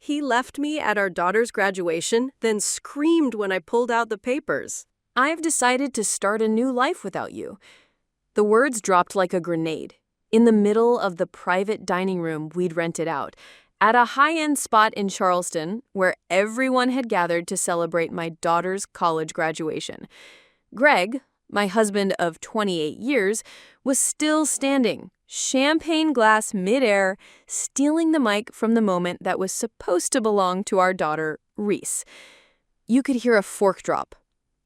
He left me at our daughter's graduation, then screamed when I pulled out the papers. "I've decided to start a new life without you." The words dropped like a grenade, in the middle of the private dining room we'd rented out, at a high-end spot in Charleston where everyone had gathered to celebrate my daughter's college graduation. Greg, my husband of 28 years, was still standing, champagne glass midair, stealing the mic from the moment that was supposed to belong to our daughter, Reese. You could hear a fork drop.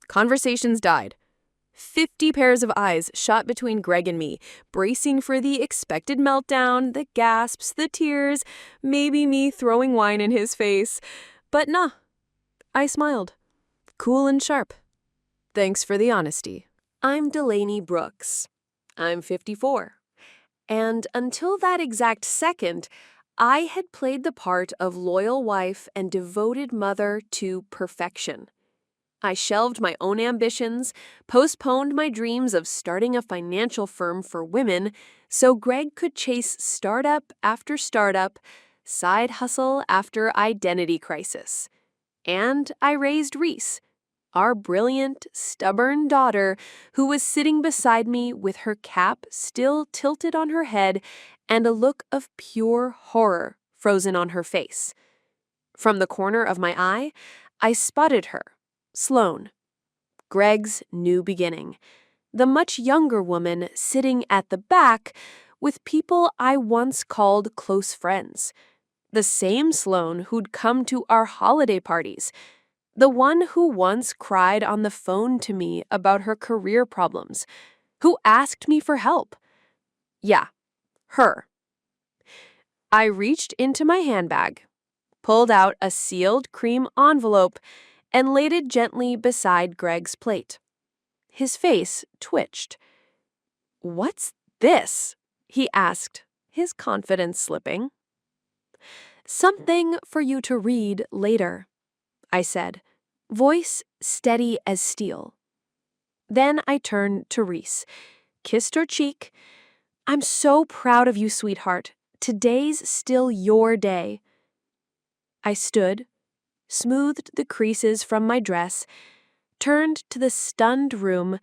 Conversations died. 50 pairs of eyes shot between Greg and me, bracing for the expected meltdown, the gasps, the tears, maybe me throwing wine in his face. But nah, I smiled, cool and sharp. "Thanks for the honesty. I'm Delaney Brooks. I'm 54. And until that exact second, I had played the part of loyal wife and devoted mother to perfection. I shelved my own ambitions, postponed my dreams of starting a financial firm for women so Greg could chase startup after startup, side hustle after identity crisis. And I raised Reese, our brilliant, stubborn daughter who was sitting beside me with her cap still tilted on her head and a look of pure horror frozen on her face. From the corner of my eye, I spotted her, Sloane, Greg's new beginning, the much younger woman sitting at the back with people I once called close friends, the same Sloane who'd come to our holiday parties, the one who once cried on the phone to me about her career problems, who asked me for help. Yeah, her. I reached into my handbag, pulled out a sealed cream envelope, and laid it gently beside Greg's plate. His face twitched. "What's this?" he asked, his confidence slipping. "Something for you to read later," I said, voice steady as steel. Then I turned to Reese, kissed her cheek. "I'm so proud of you, sweetheart. Today's still your day." I stood, smoothed the creases from my dress, turned to the stunned room.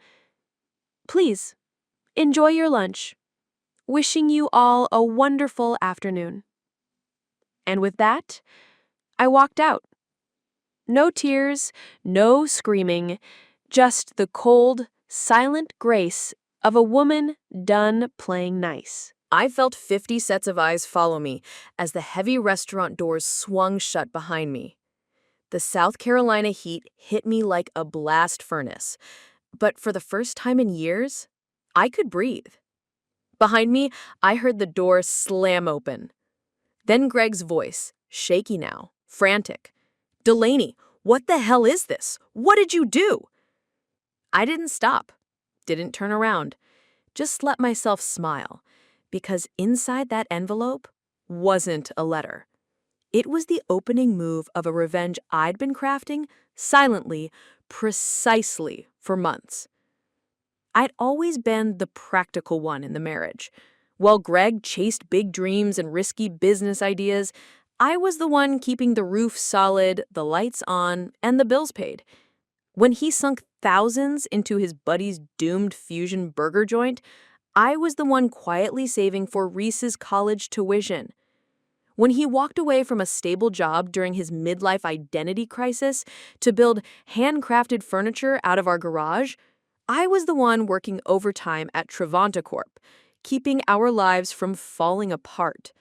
"Please, enjoy your lunch. Wishing you all a wonderful afternoon." And with that, I walked out. No tears, no screaming, just the cold, silent grace of a woman done playing nice. I felt 50 sets of eyes follow me as the heavy restaurant doors swung shut behind me. The South Carolina heat hit me like a blast furnace, but for the first time in years, I could breathe. Behind me, I heard the door slam open. Then Greg's voice, shaky now, frantic. "Delaney, what the hell is this? What did you do?" I didn't stop, didn't turn around, just let myself smile, because inside that envelope wasn't a letter. It was the opening move of a revenge I'd been crafting silently, precisely for months. I'd always been the practical one in the marriage. While Greg chased big dreams and risky business ideas, I was the one keeping the roof solid, the lights on, and the bills paid. When he sunk thousands into his buddy's doomed fusion burger joint, I was the one quietly saving for Reese's college tuition. When he walked away from a stable job during his midlife identity crisis to build handcrafted furniture out of our garage, I was the one working overtime at Trevanta Corp, keeping our lives from falling apart.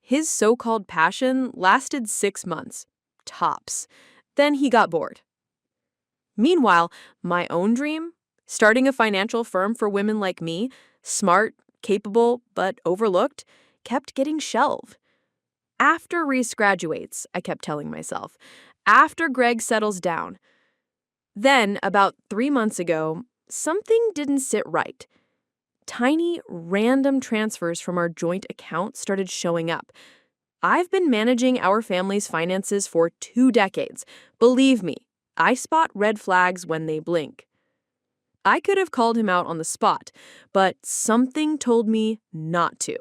His so-called passion lasted 6 months, tops. Then he got bored. Meanwhile, my own dream, starting a financial firm for women like me, smart, capable, but overlooked, kept getting shelved. After Reese graduates, I kept telling myself. After Greg settles down. Then, about 3 months ago, something didn't sit right. Tiny, random transfers from our joint account started showing up. I've been managing our family's finances for 2 decades. Believe me, I spot red flags when they blink. I could have called him out on the spot, but something told me not to.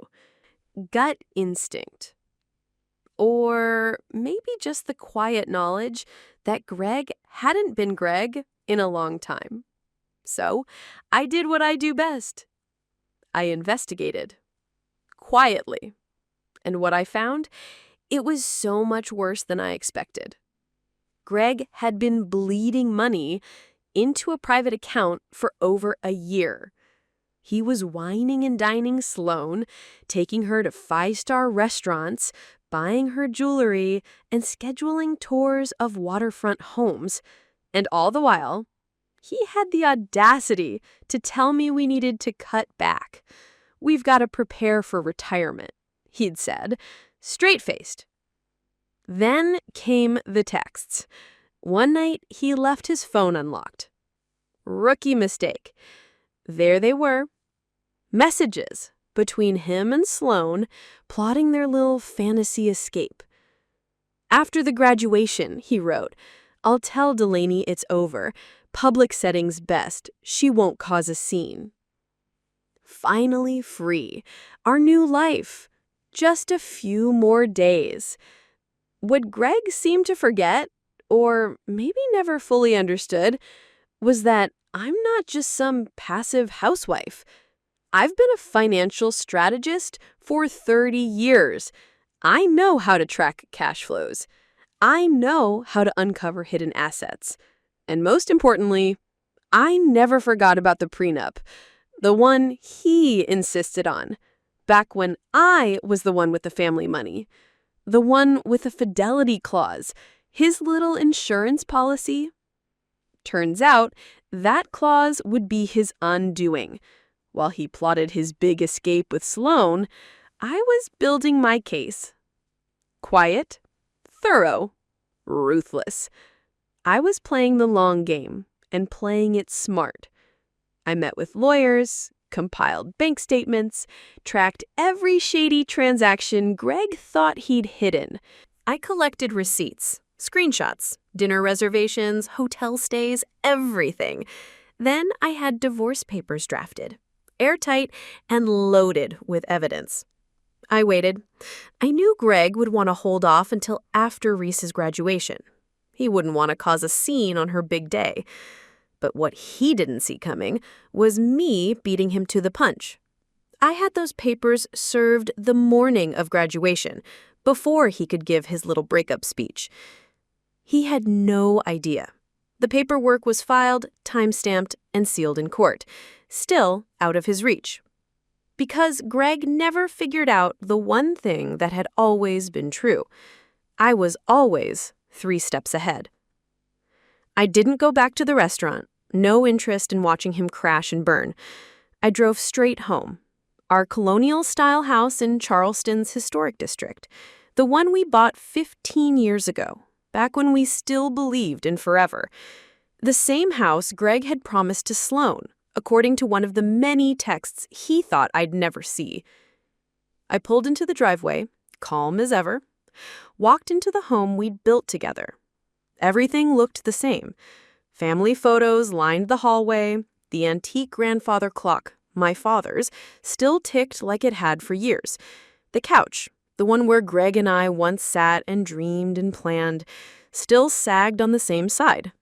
Gut instinct. Or maybe just the quiet knowledge that Greg hadn't been Greg in a long time. So I did what I do best. I investigated. Quietly. And what I found? It was so much worse than I expected. Greg had been bleeding money into a private account for over a year. He was wining and dining Sloane, taking her to 5-star restaurants, buying her jewelry, and scheduling tours of waterfront homes. And all the while, he had the audacity to tell me we needed to cut back. "We've got to prepare for retirement," he'd said, straight-faced. Then came the texts. One night, he left his phone unlocked. Rookie mistake. There they were. Messages between him and Sloane, plotting their little fantasy escape. "After the graduation," he wrote, "I'll tell Delaney it's over. Public setting's best. She won't cause a scene." Finally free. Our new life. Just a few more days. What Greg seemed to forget, or maybe never fully understood, was that I'm not just some passive housewife. I've been a financial strategist for 30 years. I know how to track cash flows. I know how to uncover hidden assets. And most importantly, I never forgot about the prenup, the one he insisted on, back when I was the one with the family money, the one with a fidelity clause, his little insurance policy. Turns out that clause would be his undoing. While he plotted his big escape with Sloane, I was building my case. Quiet, thorough, ruthless. I was playing the long game and playing it smart. I met with lawyers, compiled bank statements, tracked every shady transaction Greg thought he'd hidden. I collected receipts, screenshots, dinner reservations, hotel stays, everything. Then I had divorce papers drafted, airtight and loaded with evidence. I waited. I knew Greg would want to hold off until after Reese's graduation. He wouldn't want to cause a scene on her big day. But what he didn't see coming was me beating him to the punch. I had those papers served the morning of graduation, before he could give his little breakup speech. He had no idea. The paperwork was filed, time-stamped, and sealed in court, still out of his reach. Because Greg never figured out the one thing that had always been true. I was always 3 steps ahead. I didn't go back to the restaurant, no interest in watching him crash and burn. I drove straight home. Our colonial-style house in Charleston's historic district, the one we bought 15 years ago, back when we still believed in forever. The same house Greg had promised to Sloane, according to one of the many texts he thought I'd never see. I pulled into the driveway, calm as ever, walked into the home we'd built together. Everything looked the same. Family photos lined the hallway. The antique grandfather clock, my father's, still ticked like it had for years. The couch, the one where Greg and I once sat and dreamed and planned, still sagged on the same side.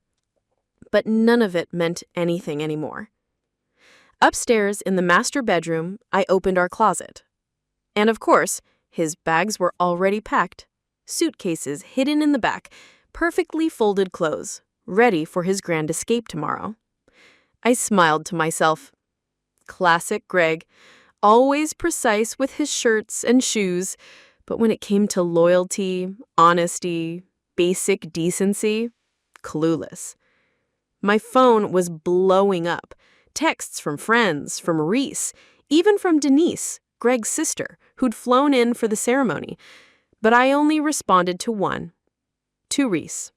But none of it meant anything anymore. Upstairs in the master bedroom, I opened our closet. And of course, his bags were already packed. Suitcases hidden in the back, perfectly folded clothes, ready for his grand escape tomorrow. I smiled to myself. Classic Greg, always precise with his shirts and shoes, but when it came to loyalty, honesty, basic decency, clueless. My phone was blowing up. Texts from friends, from Reese, even from Denise, Greg's sister, who'd flown in for the ceremony. But I only responded to one. To Reese.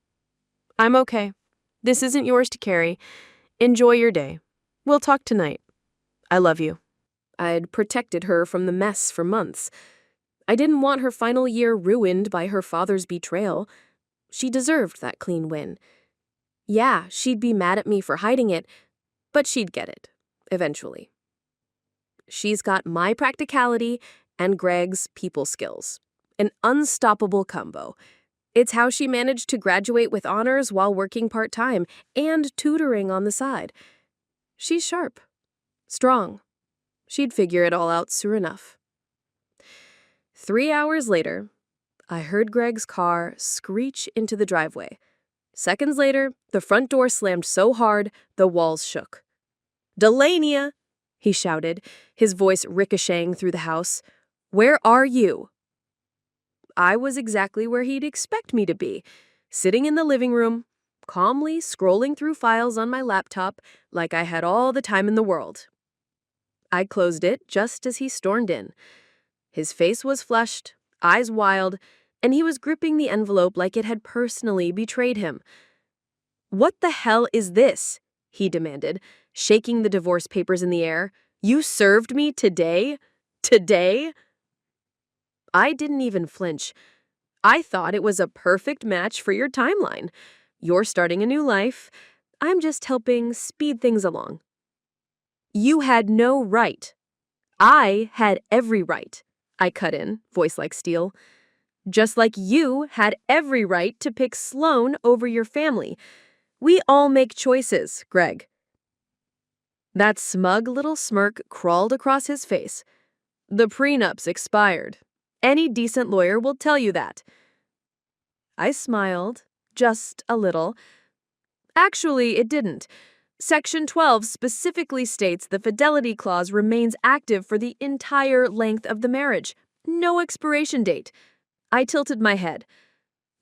"I'm okay. This isn't yours to carry. Enjoy your day. We'll talk tonight. I love you." I'd protected her from the mess for months. I didn't want her final year ruined by her father's betrayal. She deserved that clean win. Yeah, she'd be mad at me for hiding it, but she'd get it, eventually. She's got my practicality and Greg's people skills. An unstoppable combo. It's how she managed to graduate with honors while working part-time and tutoring on the side. She's sharp, strong. She'd figure it all out soon enough. 3 hours later, I heard Greg's car screech into the driveway. Seconds later, the front door slammed so hard, the walls shook. "Delania!" he shouted, his voice ricocheting through the house. "Where are you?" I was exactly where he'd expect me to be, sitting in the living room, calmly scrolling through files on my laptop like I had all the time in the world. I closed it just as he stormed in. His face was flushed, eyes wild, and he was gripping the envelope like it had personally betrayed him. "What the hell is this?" he demanded, shaking the divorce papers in the air. "You served me today? Today?" I didn't even flinch. I thought it was a perfect match for your timeline. You're starting a new life. I'm just helping speed things along. "You had no right." "I had every right," I cut in, voice like steel. "Just like you had every right to pick Sloan over your family. We all make choices, Greg." That smug little smirk crawled across his face. "The prenup's expired. Any decent lawyer will tell you that." I smiled, just a little. Actually, it didn't. Section 12 specifically states the fidelity clause remains active for the entire length of the marriage. No expiration date. I tilted my head.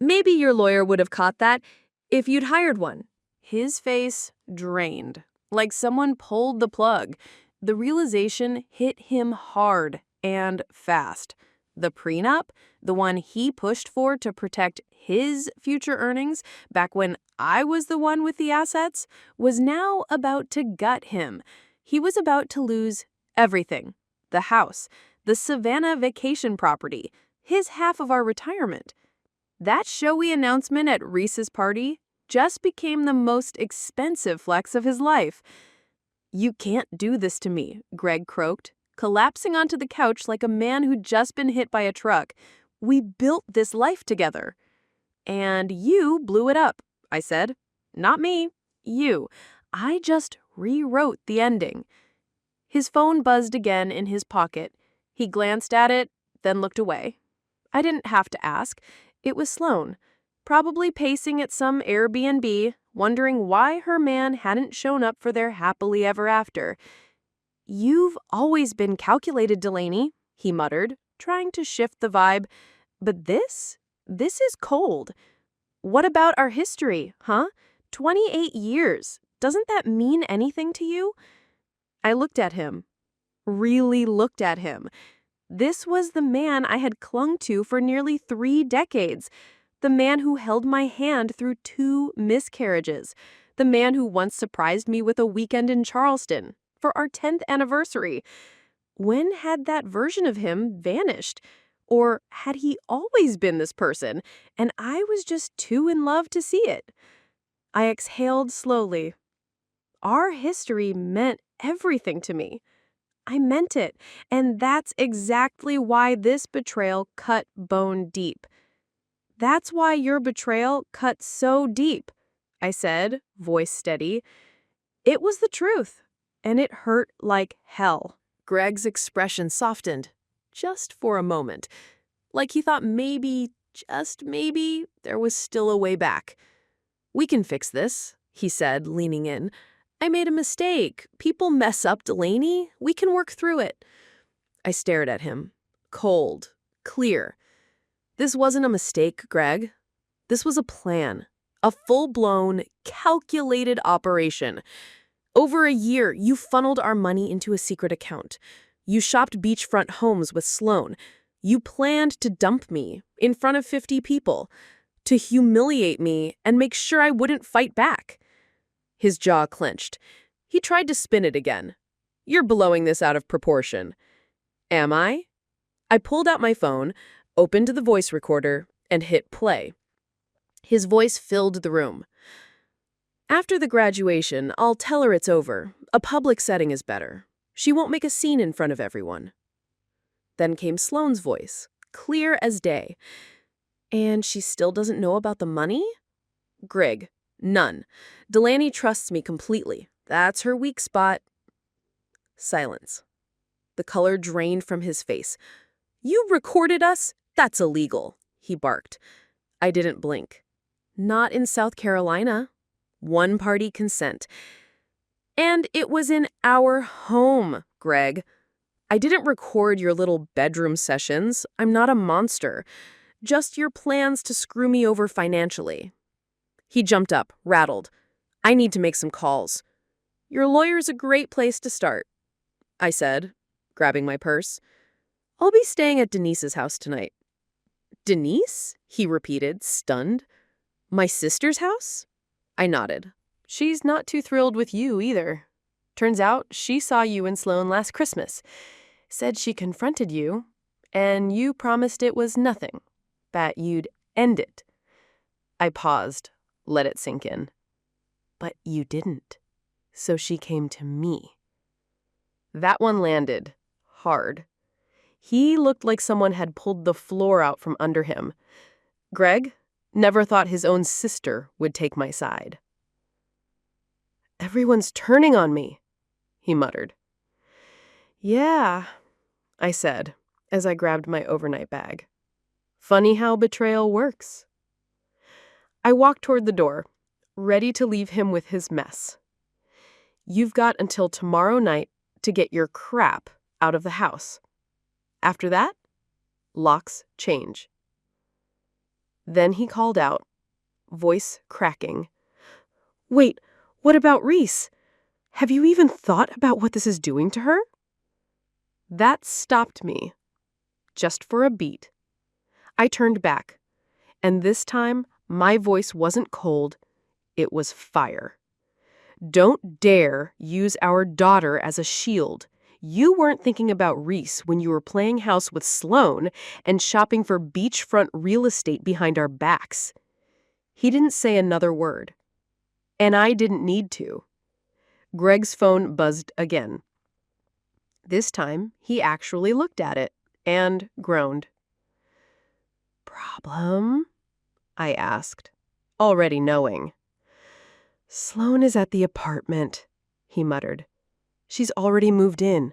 "Maybe your lawyer would have caught that if you'd hired one." His face drained, like someone pulled the plug. The realization hit him hard and fast. The prenup, the one he pushed for to protect his future earnings back when I was the one with the assets, was now about to gut him. He was about to lose everything. The house, the Savannah vacation property, his half of our retirement. That showy announcement at Reese's party just became the most expensive flex of his life. "You can't do this to me," Greg croaked, collapsing onto the couch like a man who'd just been hit by a truck. "We built this life together." "And you blew it up," I said. "Not me. You. I just rewrote the ending." His phone buzzed again in his pocket. He glanced at it, then looked away. I didn't have to ask. It was Sloan, probably pacing at some Airbnb, wondering why her man hadn't shown up for their happily ever after. "You've always been calculated, Delaney," he muttered, trying to shift the vibe. "But this is cold. What about our history, huh? 28 years. Doesn't that mean anything to you?" I looked at him. Really looked at him. This was the man I had clung to for nearly 3 decades. The man who held my hand through 2 miscarriages. The man who once surprised me with a weekend in Charleston for our 10th anniversary. When had that version of him vanished? Or had he always been this person, and I was just too in love to see it? I exhaled slowly. Our history meant everything to me. I meant it, and that's exactly why this betrayal cut bone deep. "That's why your betrayal cut so deep," I said, voice steady. It was the truth, and it hurt like hell. Greg's expression softened, just for a moment, like he thought maybe, just maybe, there was still a way back. "We can fix this," he said, leaning in. "I made a mistake. People mess up, Delaney. We can work through it." I stared at him, cold, clear. This wasn't a mistake, Greg. This was a plan. A full-blown, calculated operation. Over a year, you funneled our money into a secret account. You shopped beachfront homes with Sloan. You planned to dump me in front of 50 people, to humiliate me and make sure I wouldn't fight back. His jaw clenched. He tried to spin it again. "You're blowing this out of proportion." "Am I?" I pulled out my phone, opened the voice recorder, and hit play. His voice filled the room. "After the graduation, I'll tell her it's over. A public setting is better. She won't make a scene in front of everyone." Then came Sloane's voice, clear as day. And she still doesn't know about the money? Greg, none. Delaney trusts me completely. That's her weak spot. Silence. The color drained from his face. You recorded us? That's illegal, he barked. I didn't blink. Not in South Carolina. One-party consent. And it was in our home, Greg. I didn't record your little bedroom sessions. I'm not a monster. Just your plans to screw me over financially. He jumped up, rattled. I need to make some calls. Your lawyer's a great place to start, I said, grabbing my purse. I'll be staying at Denise's house tonight. Denise? He repeated, stunned. My sister's house? I nodded. She's not too thrilled with you either. Turns out she saw you and Sloan last Christmas. Said she confronted you, and you promised it was nothing, that you'd end it. I paused, let it sink in. But you didn't. So she came to me. That one landed, hard. He looked like someone had pulled the floor out from under him. Greg never thought his own sister would take my side. Everyone's turning on me, he muttered. Yeah, I said, as I grabbed my overnight bag. Funny how betrayal works. I walked toward the door, ready to leave him with his mess. You've got until tomorrow night to get your crap out of the house. After that, locks change. Then he called out, voice cracking. Wait, what about Reese? Have you even thought about what this is doing to her? That stopped me, just for a beat. I turned back, and this time my voice wasn't cold, it was fire. Don't dare use our daughter as a shield. You weren't thinking about Reese when you were playing house with Sloan and shopping for beachfront real estate behind our backs. He didn't say another word. And I didn't need to. Greg's phone buzzed again. This time, he actually looked at it and groaned. Problem? I asked, already knowing. Sloan is at the apartment, he muttered. She's already moved in.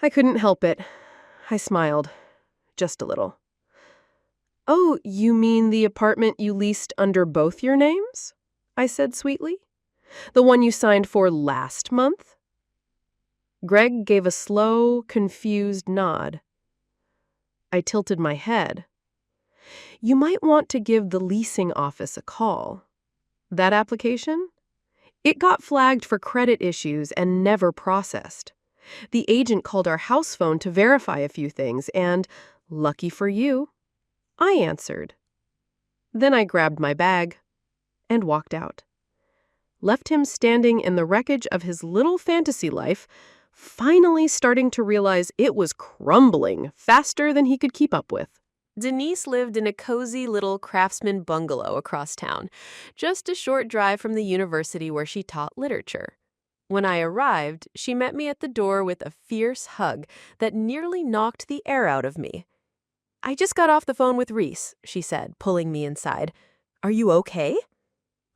I couldn't help it. I smiled, just a little. Oh, you mean the apartment you leased under both your names? I said sweetly. The one you signed for last month? Greg gave a slow, confused nod. I tilted my head. You might want to give the leasing office a call. That application? It got flagged for credit issues and never processed. The agent called our house phone to verify a few things, and, lucky for you, I answered. Then I grabbed my bag and walked out. Left him standing in the wreckage of his little fantasy life, finally starting to realize it was crumbling faster than he could keep up with. Denise lived in a cozy little craftsman bungalow across town, just a short drive from the university where she taught literature. When I arrived, she met me at the door with a fierce hug that nearly knocked the air out of me. I just got off the phone with Reese, she said, pulling me inside. Are you okay?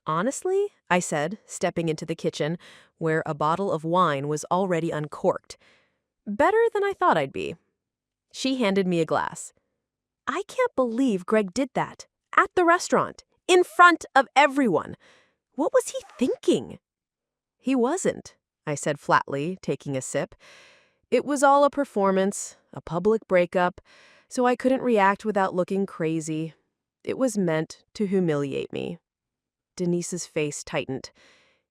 Honestly, I said, stepping into the kitchen, where a bottle of wine was already uncorked. Better than I thought I'd be. She handed me a glass. I can't believe Greg did that. At the restaurant. In front of everyone. What was he thinking? He wasn't, I said flatly, taking a sip. It was all a performance, a public breakup, so I couldn't react without looking crazy. It was meant to humiliate me. Denise's face tightened.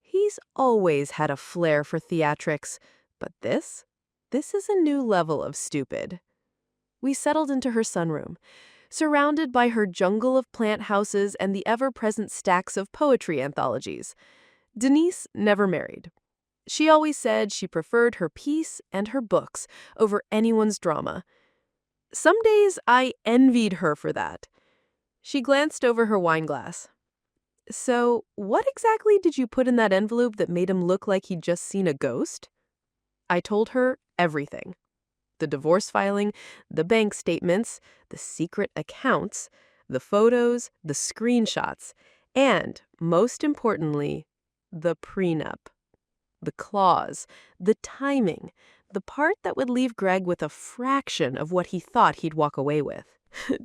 He's always had a flair for theatrics, but this is a new level of stupid. We settled into her sunroom, surrounded by her jungle of plant houses and the ever-present stacks of poetry anthologies. Denise never married. She always said she preferred her peace and her books over anyone's drama. Some days I envied her for that. She glanced over her wine glass. So, what exactly did you put in that envelope that made him look like he'd just seen a ghost? I told her everything. The divorce filing, the bank statements, the secret accounts, the photos, the screenshots, and, most importantly, the prenup. The clause, the timing, the part that would leave Greg with a fraction of what he thought he'd walk away with.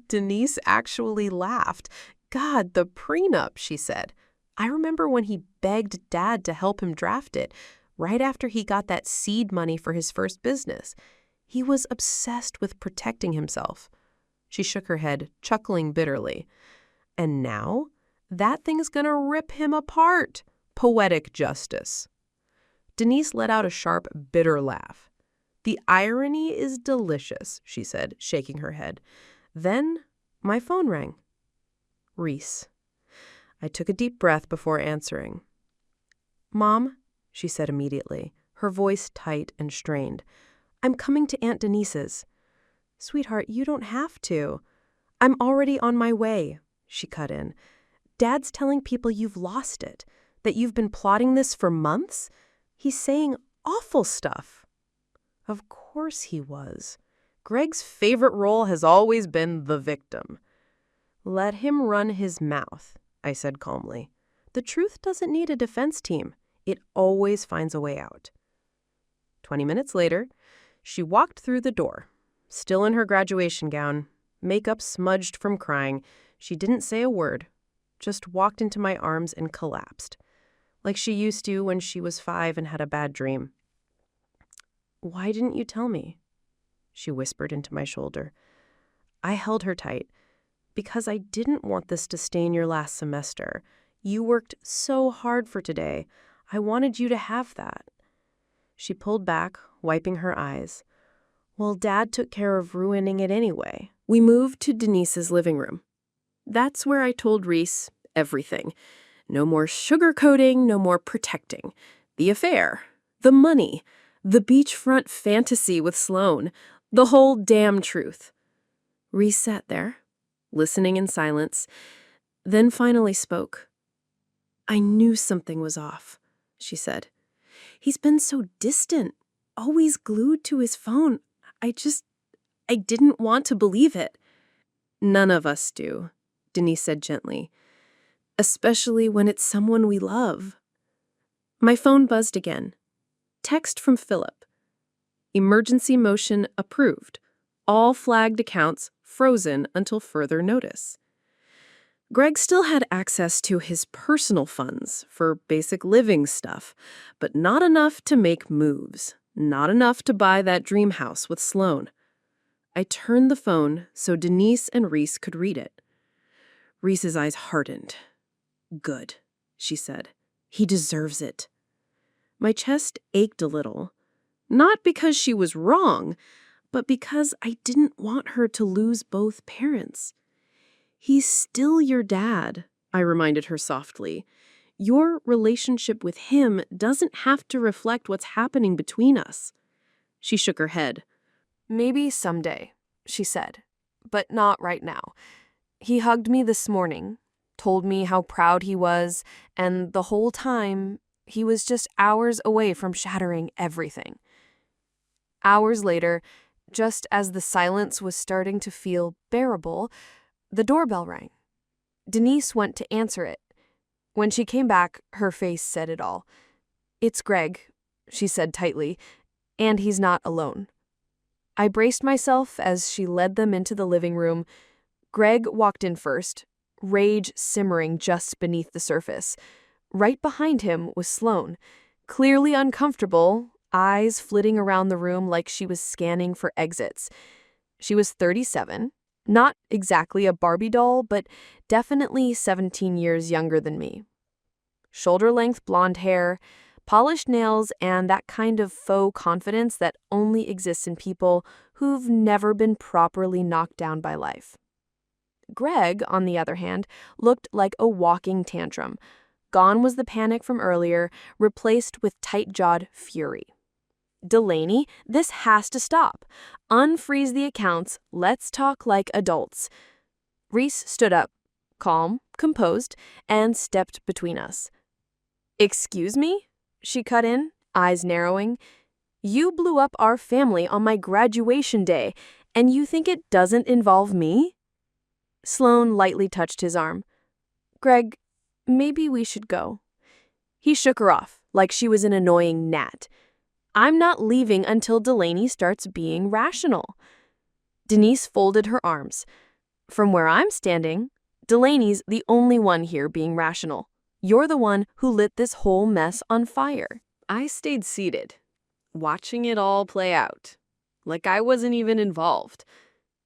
Denise actually laughed. God, the prenup, she said. I remember when he begged Dad to help him draft it, right after he got that seed money for his first business. He was obsessed with protecting himself. She shook her head, chuckling bitterly. And now, that thing's gonna rip him apart. Poetic justice. Denise let out a sharp, bitter laugh. The irony is delicious, she said, shaking her head. Then, my phone rang. Reese. I took a deep breath before answering. Mom, she said immediately, her voice tight and strained. I'm coming to Aunt Denise's. Sweetheart, you don't have to. I'm already on my way, she cut in. Dad's telling people you've lost it, that you've been plotting this for months. He's saying awful stuff. Of course he was. Greg's favorite role has always been the victim. Let him run his mouth, I said calmly. The truth doesn't need a defense team. It always finds a way out. 20 minutes later, she walked through the door. Still in her graduation gown, makeup smudged from crying, she didn't say a word, just walked into my arms and collapsed, like she used to when she was 5 and had a bad dream. Why didn't you tell me? She whispered into my shoulder. I held her tight, because I didn't want this to stain your last semester. You worked so hard for today. I wanted you to have that. She pulled back, wiping her eyes. Well, Dad took care of ruining it anyway. We moved to Denise's living room. That's where I told Reese everything. No more sugarcoating, no more protecting. The affair, the money, the beachfront fantasy with Sloane, the whole damn truth. Reese sat there, listening in silence, then finally spoke. I knew something was off, she said. He's been so distant, always glued to his phone. I didn't want to believe it. None of us do, Denise said gently, especially when it's someone we love. My phone buzzed again. Text from Philip. Emergency motion approved. All flagged accounts frozen until further notice. Greg still had access to his personal funds for basic living stuff, but not enough to make moves, not enough to buy that dream house with Sloane. I turned the phone so Denise and Reese could read it. Reese's eyes hardened. Good, she said. He deserves it. My chest ached a little, not because she was wrong, but because I didn't want her to lose both parents. He's still your dad, I reminded her softly. Your relationship with him doesn't have to reflect what's happening between us. She shook her head. Maybe someday, she said, but not right now. He hugged me this morning, told me how proud he was, and the whole time, he was just hours away from shattering everything. Hours later, just as the silence was starting to feel bearable, the doorbell rang. Denise went to answer it. When she came back, her face said it all. It's Greg, she said tightly, and he's not alone. I braced myself as she led them into the living room. Greg walked in first, rage simmering just beneath the surface. Right behind him was Sloane, clearly uncomfortable, eyes flitting around the room like she was scanning for exits. She was 37, not exactly a Barbie doll, but definitely 17 years younger than me. Shoulder-length blonde hair, polished nails, and that kind of faux confidence that only exists in people who've never been properly knocked down by life. Greg, on the other hand, looked like a walking tantrum. Gone was the panic from earlier, replaced with tight-jawed fury. Delaney, this has to stop. Unfreeze the accounts. Let's talk like adults. Reese stood up, calm, composed, and stepped between us. Excuse me? She cut in, eyes narrowing. You blew up our family on my graduation day, and you think it doesn't involve me? Sloan lightly touched his arm. Greg, maybe we should go. He shook her off, like she was an annoying gnat. I'm not leaving until Delaney starts being rational. Denise folded her arms. From where I'm standing, Delaney's the only one here being rational. You're the one who lit this whole mess on fire. I stayed seated, watching it all play out, like I wasn't even involved.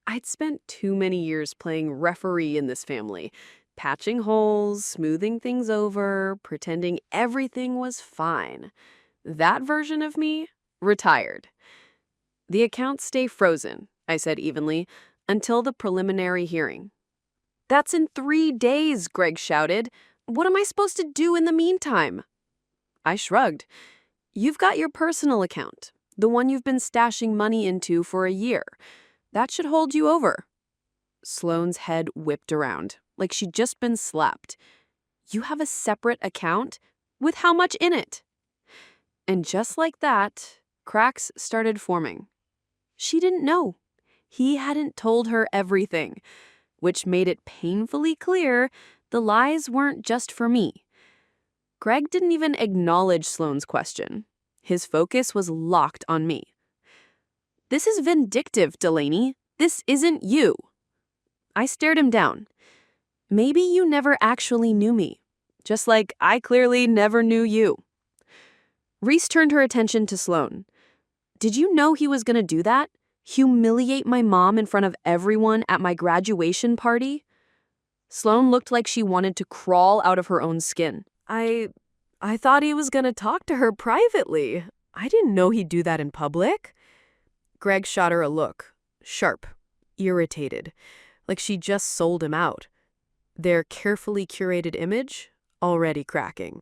I'd spent too many years playing referee in this family, patching holes, smoothing things over, pretending everything was fine. That version of me retired. The accounts stay frozen, I said evenly, until the preliminary hearing. That's in 3 days, Greg shouted. What am I supposed to do in the meantime? I shrugged. You've got your personal account, the one you've been stashing money into for a year. That should hold you over. Sloane's head whipped around, like she'd just been slapped. You have a separate account? With how much in it? And just like that, cracks started forming. She didn't know. He hadn't told her everything, which made it painfully clear the lies weren't just for me. Greg didn't even acknowledge Sloane's question. His focus was locked on me. This is vindictive, Delaney. This isn't you. I stared him down. Maybe you never actually knew me, just like I clearly never knew you. Reese turned her attention to Sloane. Did you know he was going to do that? Humiliate my mom in front of everyone at my graduation party? Sloane looked like she wanted to crawl out of her own skin. I thought he was going to talk to her privately. I didn't know he'd do that in public. Greg shot her a look, sharp, irritated, like she just sold him out. Their carefully curated image already cracking.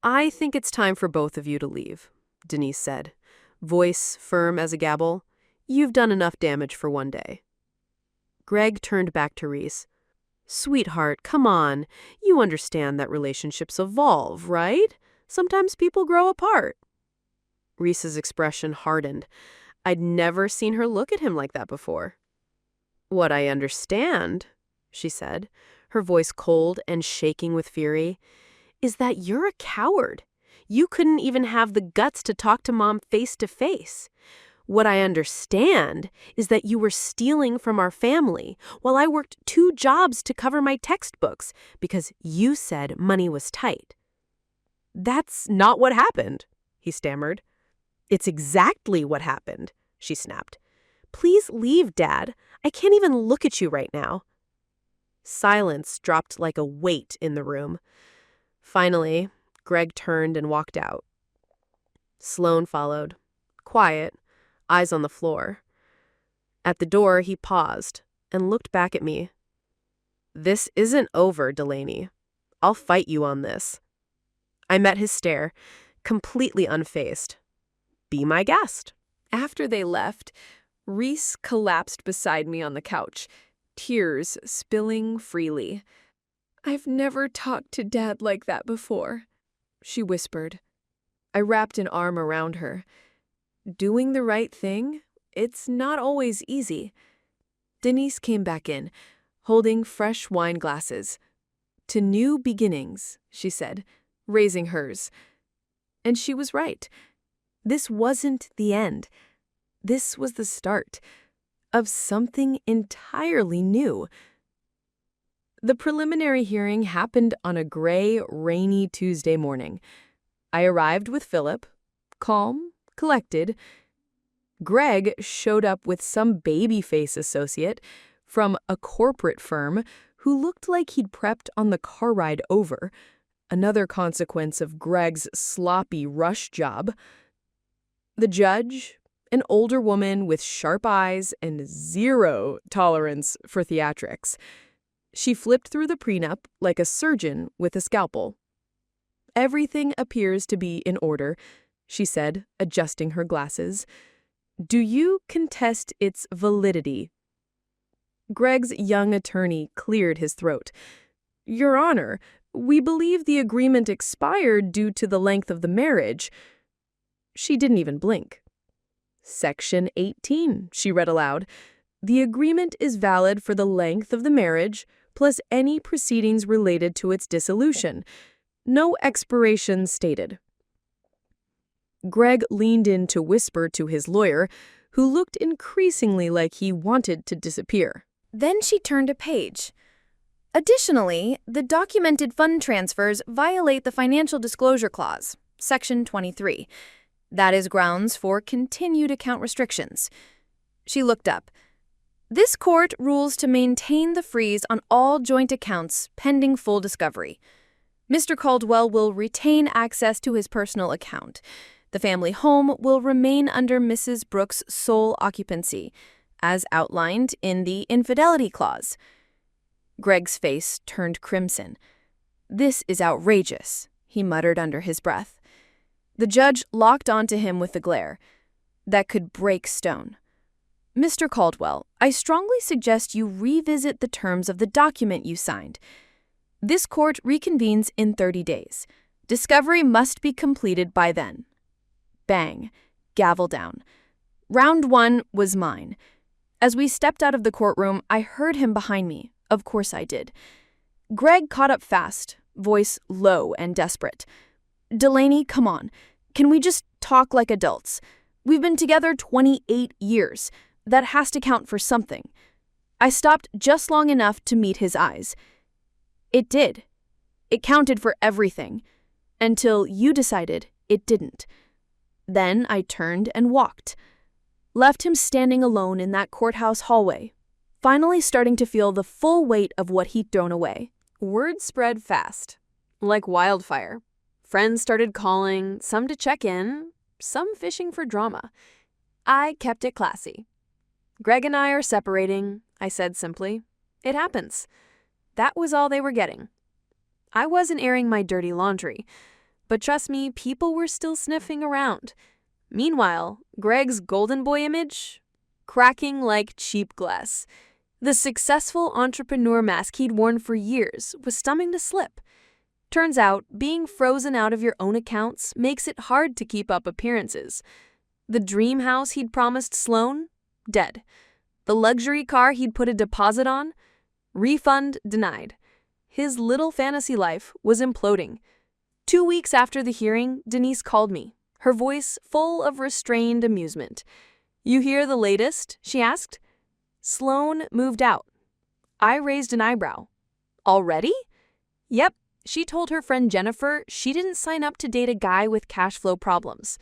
I think it's time for both of you to leave, Denise said, voice firm as a gavel. You've done enough damage for one day. Greg turned back to Reese. Sweetheart, come on. You understand that relationships evolve, right? Sometimes people grow apart. Reese's expression hardened. I'd never seen her look at him like that before. What I understand, she said, her voice cold and shaking with fury, is that you're a coward. You couldn't even have the guts to talk to Mom face to face. What I understand is that you were stealing from our family while I worked 2 jobs to cover my textbooks because you said money was tight. That's not what happened, he stammered. It's exactly what happened, she snapped. Please leave, Dad. I can't even look at you right now. Silence dropped like a weight in the room. Finally, Greg turned and walked out. Sloane followed, quiet, eyes on the floor. At the door, he paused and looked back at me. This isn't over, Delaney. I'll fight you on this. I met his stare, completely unfazed. Be my guest. After they left, Reese collapsed beside me on the couch, tears spilling freely. I've never talked to Dad like that before, she whispered. I wrapped an arm around her. Doing the right thing? It's not always easy. Denise came back in, holding fresh wine glasses. To new beginnings, she said, raising hers. And she was right. This wasn't the end. This was the start of something entirely new. The preliminary hearing happened on a gray, rainy Tuesday morning. I arrived with Philip, calm, collected. Greg showed up with some baby-face associate from a corporate firm who looked like he'd prepped on the car ride over, another consequence of Greg's sloppy rush job. The judge, an older woman with sharp eyes and zero tolerance for theatrics. She flipped through the prenup like a surgeon with a scalpel. Everything appears to be in order, she said, adjusting her glasses. Do you contest its validity? Greg's young attorney cleared his throat. Your Honor, we believe the agreement expired due to the length of the marriage. She didn't even blink. Section 18, she read aloud. The agreement is valid for the length of the marriage, plus any proceedings related to its dissolution. No expiration stated. Greg leaned in to whisper to his lawyer, who looked increasingly like he wanted to disappear. Then she turned a page. Additionally, the documented fund transfers violate the Financial Disclosure Clause, Section 23. That is grounds for continued account restrictions. She looked up. This court rules to maintain the freeze on all joint accounts pending full discovery. Mr. Caldwell will retain access to his personal account. The family home will remain under Mrs. Brooks' sole occupancy, as outlined in the Infidelity Clause. Greg's face turned crimson. This is outrageous, he muttered under his breath. The judge locked onto him with a glare that could break stone. Mr. Caldwell, I strongly suggest you revisit the terms of the document you signed. This court reconvenes in 30 days. Discovery must be completed by then. Bang. Gavel down. Round 1 was mine. As we stepped out of the courtroom, I heard him behind me. Of course I did. Greg caught up fast, voice low and desperate. Delaney, come on. Can we just talk like adults? We've been together 28 years. That has to count for something. I stopped just long enough to meet his eyes. It did. It counted for everything. Until you decided it didn't. Then I turned and walked. Left him standing alone in that courthouse hallway, finally starting to feel the full weight of what he'd thrown away. Word spread fast, like wildfire. Friends started calling, some to check in, some fishing for drama. I kept it classy. Greg and I are separating, I said simply. It happens. That was all they were getting. I wasn't airing my dirty laundry, but trust me, people were still sniffing around. Meanwhile, Greg's golden boy image, cracking like cheap glass. The successful entrepreneur mask he'd worn for years was starting to slip. Turns out, being frozen out of your own accounts makes it hard to keep up appearances. The dream house he'd promised Sloan? Dead. The luxury car he'd put a deposit on? Refund denied. His little fantasy life was imploding. 2 weeks after the hearing, Denise called me, her voice full of restrained amusement. You hear the latest? She asked. Sloan moved out. I raised an eyebrow. Already? Yep. She told her friend Jennifer she didn't sign up to date a guy with cash flow problems.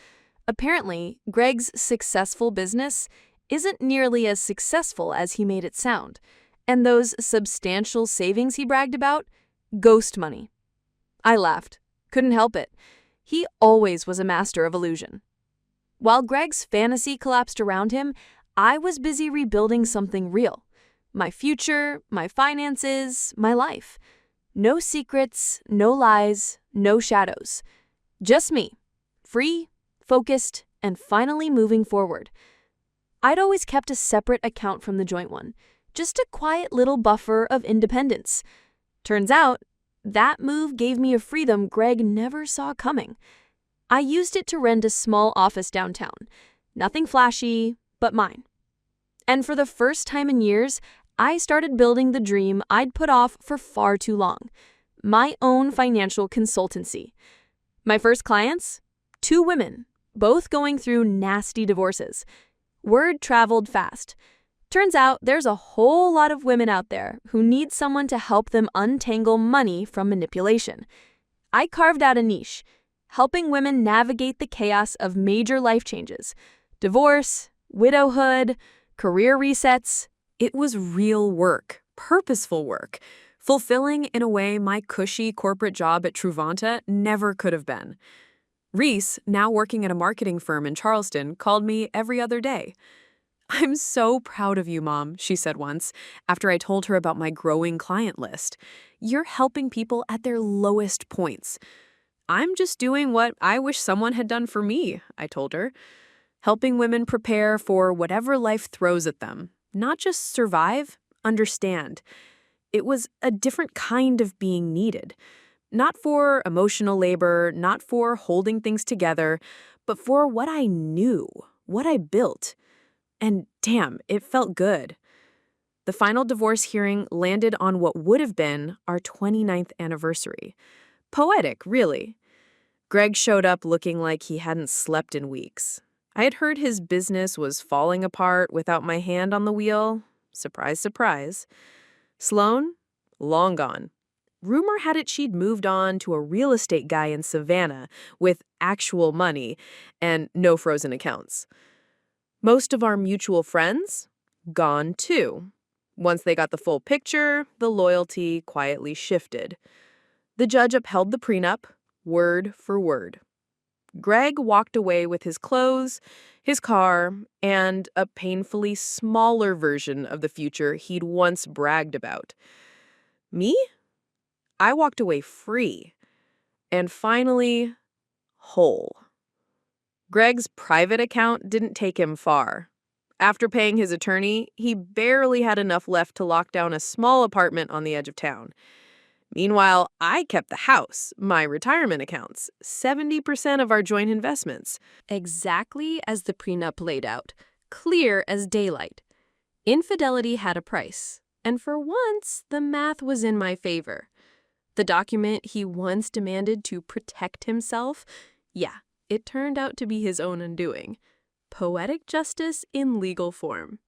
Apparently, Greg's successful business isn't nearly as successful as he made it sound. And those substantial savings he bragged about? Ghost money. I laughed. Couldn't help it. He always was a master of illusion. While Greg's fantasy collapsed around him, I was busy rebuilding something real. My future, my finances, my life. No secrets, no lies, no shadows. Just me. Free, focused, and finally moving forward. I'd always kept a separate account from the joint one. Just a quiet little buffer of independence. Turns out, that move gave me a freedom Greg never saw coming. I used it to rent a small office downtown. Nothing flashy, but mine. And for the first time in years, I started building the dream I'd put off for far too long. My own financial consultancy. My first clients? 2 women, both going through nasty divorces. Word traveled fast. Turns out there's a whole lot of women out there who need someone to help them untangle money from manipulation. I carved out a niche, helping women navigate the chaos of major life changes. Divorce, widowhood, career resets. It was real work, purposeful work, fulfilling in a way my cushy corporate job at Truvanta never could have been. Reese, now working at a marketing firm in Charleston, called me every other day. I'm so proud of you, Mom, she said once, after I told her about my growing client list. You're helping people at their lowest points. I'm just doing what I wish someone had done for me, I told her. Helping women prepare for whatever life throws at them. Not just survive, understand. It was a different kind of being needed. Not for emotional labor, not for holding things together, but for what I knew, what I built. And damn, it felt good. The final divorce hearing landed on what would have been our 29th anniversary. Poetic, really. Greg showed up looking like he hadn't slept in weeks. I had heard his business was falling apart without my hand on the wheel. Surprise, surprise. Sloane? Long gone. Rumor had it she'd moved on to a real estate guy in Savannah with actual money and no frozen accounts. Most of our mutual friends? Gone too. Once they got the full picture, the loyalty quietly shifted. The judge upheld the prenup, word for word. Greg walked away with his clothes, his car, and a painfully smaller version of the future he'd once bragged about. Me? I walked away free. And finally, whole. Greg's private account didn't take him far. After paying his attorney, he barely had enough left to lock down a small apartment on the edge of town. Meanwhile, I kept the house, my retirement accounts, 70% of our joint investments. Exactly as the prenup laid out, clear as daylight. Infidelity had a price, and for once, the math was in my favor. The document he once demanded to protect himself, yeah, it turned out to be his own undoing. Poetic justice in legal form.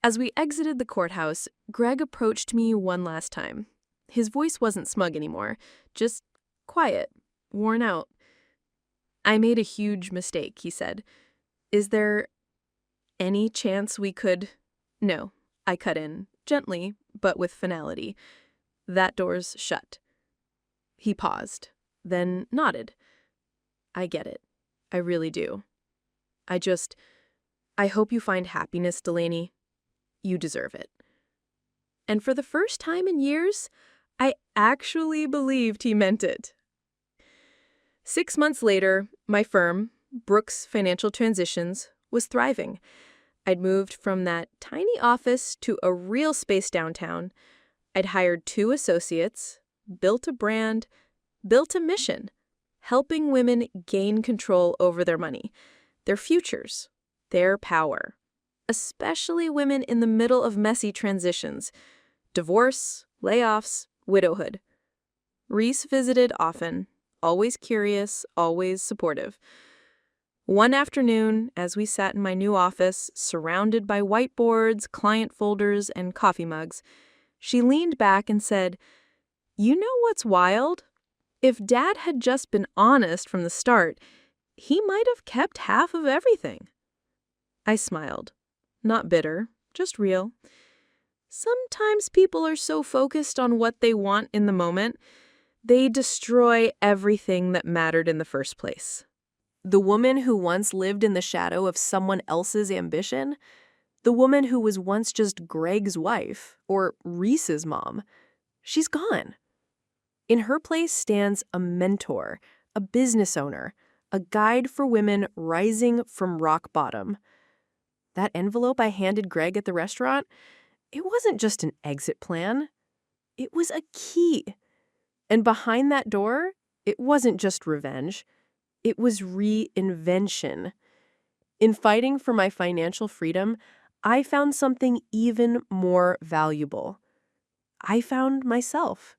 As we exited the courthouse, Greg approached me one last time. His voice wasn't smug anymore, just quiet, worn out. "I made a huge mistake," he said. "Is there any chance we could—" "No," I cut in, gently, but with finality. "That door's shut." He paused, then nodded. "I get it. I really do. I hope you find happiness, Delaney. You deserve it." And for the first time in years, I actually believed he meant it. 6 months later, my firm, Brooks Financial Transitions, was thriving. I'd moved from that tiny office to a real space downtown. I'd hired 2 associates, built a brand, built a mission, helping women gain control over their money, their futures, their power, especially women in the middle of messy transitions, divorce, layoffs, widowhood. Reese visited often, always curious, always supportive. One afternoon, as we sat in my new office, surrounded by whiteboards, client folders, and coffee mugs, she leaned back and said, "You know what's wild? If Dad had just been honest from the start, he might have kept half of everything." I smiled. Not bitter, just real. Sometimes people are so focused on what they want in the moment, they destroy everything that mattered in the first place. The woman who once lived in the shadow of someone else's ambition, the woman who was once just Greg's wife or Reese's mom, she's gone. In her place stands a mentor, a business owner, a guide for women rising from rock bottom. That envelope I handed Greg at the restaurant, it wasn't just an exit plan. It was a key. And behind that door, it wasn't just revenge. It was reinvention. In fighting for my financial freedom, I found something even more valuable. I found myself.